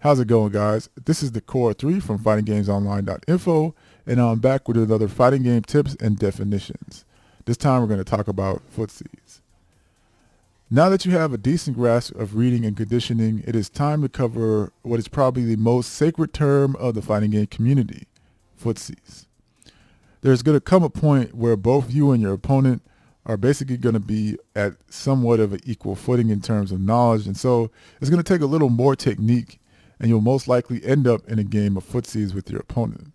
How's it going, guys? This is the Core 3 from fightinggamesonline.info, and I'm back with another fighting game tips and definitions. This time we're going to talk about footsies. Now that you have a decent grasp of reading and conditioning, it is time to cover what is probably the most sacred term of the fighting game community, footsies. There's going to come a point where both you and your opponent are basically going to be at somewhat of an equal footing in terms of knowledge, and so it's going to take a little more technique, and you'll most likely end up in a game of footsies with your opponent.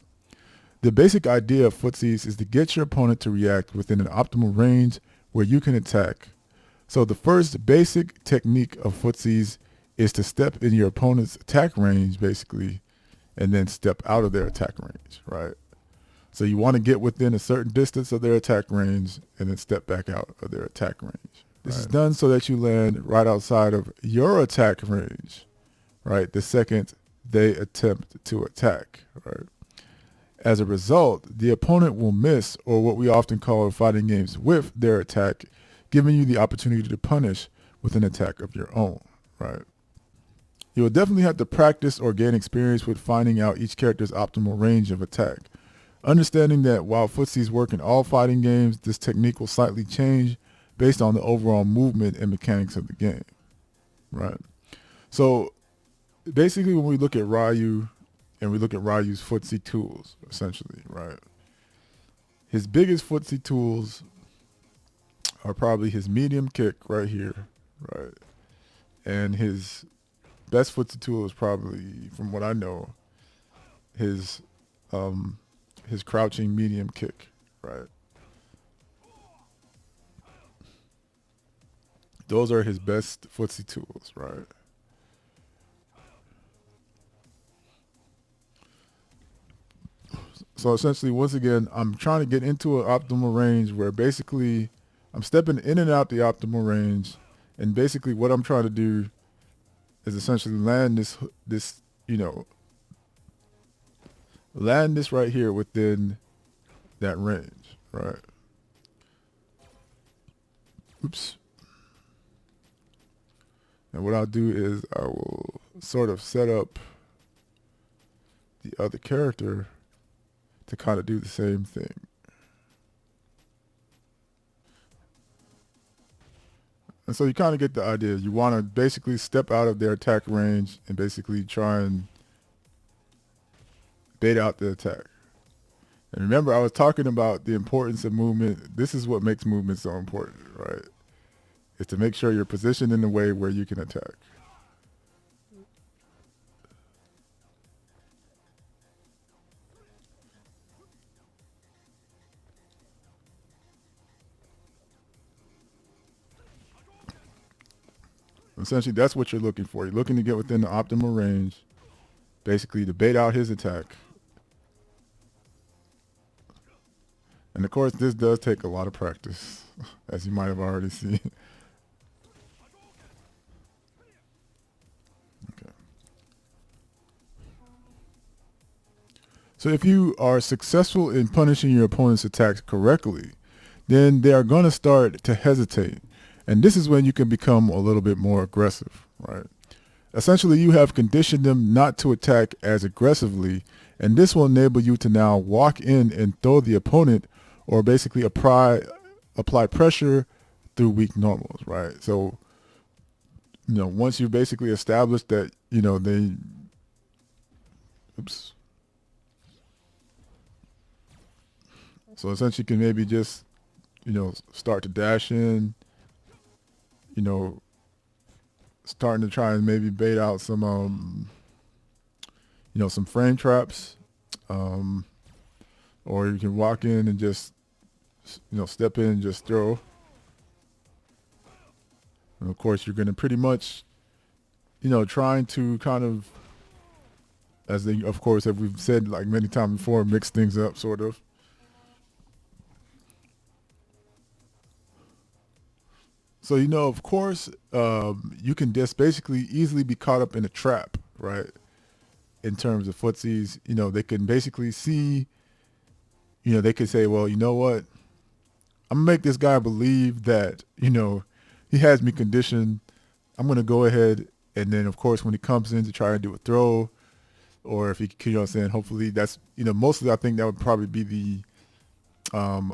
The basic idea of footsies is to get your opponent to react within an optimal range where you can attack. So the first basic technique of footsies is to step in your opponent's attack range, basically, and then step out of their attack range, right? So you want to get within a certain distance of their attack range and then step back out of their attack range. This is done so that you land right outside of your attack range, right, the second they attempt to attack, right? As a result, the opponent will miss, or what we often call in fighting games, whiff their attack, giving you the opportunity to punish with an attack of your own, right? You will definitely have to practice or gain experience with finding out each character's optimal range of attack. Understanding that while footsies work in all fighting games, this technique will slightly change based on the overall movement and mechanics of the game, right? So basically when we look at Ryu and we look at Ryu's footsie tools, essentially, right? His biggest footsie tools are probably his medium kick right here, right? And his best footsie tool is probably, from what I know, his crouching medium kick, right? Those are his best footsie tools, right? So essentially, once again, I'm trying to get into an optimal range where basically I'm stepping in and out the optimal range, and basically what I'm trying to do is essentially land this land this right here within that range, right? Oops. And what I'll do is I will sort of set up the other character to kind of do the same thing. And so you kind of get the idea. You want to basically step out of their attack range and basically try and bait out the attack. And remember, I was talking about the importance of movement. This is what makes movement so important, right? Is to make sure you're positioned in a way where you can attack. Essentially, that's what you're looking for. You're looking to get within the optimal range, basically to bait out his attack. And of course, this does take a lot of practice, as you might have already seen. Okay. So if you are successful in punishing your opponent's attacks correctly, then they are going to start to hesitate. And this is when you can become a little bit more aggressive, right? Essentially, you have conditioned them not to attack as aggressively, and this will enable you to now walk in and throw the opponent, or basically apply pressure through weak normals, right? So, once you've basically established that, they, oops. So essentially you can maybe just, start to dash in, starting to try and maybe bait out some, some frame traps, or you can walk in and just, step in and just throw. And of course, you're going to pretty much, trying to kind of, as they, of course, as we've said like many times before, mix things up, sort of. So, of course, you can just basically easily be caught up in a trap, right? In terms of footsies, they can basically see, they could say, well, you know what? I'm going to make this guy believe that, he has me conditioned. I'm going to go ahead And then of course when he comes in to try to do a throw, or if he, you know what I'm saying, hopefully that's, mostly I think that would probably be the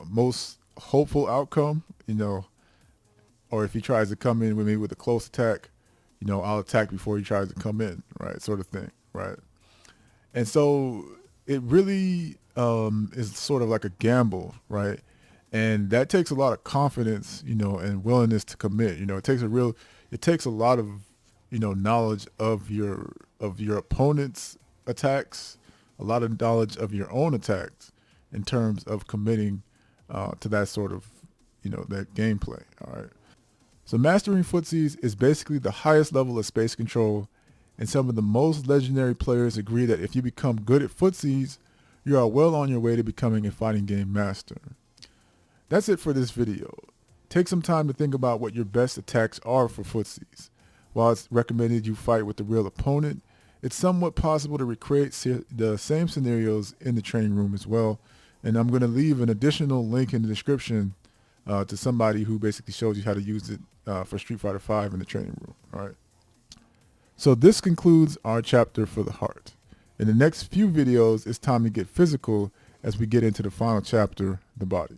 most hopeful outcome, or if he tries to come in with me with a close attack, I'll attack before he tries to come in, right? Sort of thing, right? And so it really is sort of like a gamble, right? And that takes a lot of confidence, and willingness to commit. It takes a lot of, knowledge of your opponent's attacks, a lot of knowledge of your own attacks in terms of committing to that sort of, that gameplay. All right. So mastering footsies is basically the highest level of space control, and some of the most legendary players agree that if you become good at footsies, you are well on your way to becoming a fighting game master. That's it for this video. Take some time to think about what your best attacks are for footsies. While it's recommended you fight with the real opponent, it's somewhat possible to recreate the same scenarios in the training room as well. And I'm going to leave an additional link in the description to somebody who basically shows you how to use it for Street Fighter V in the training room. All right. So this concludes our chapter for the heart. In the next few videos, it's time to get physical as we get into the final chapter, the body.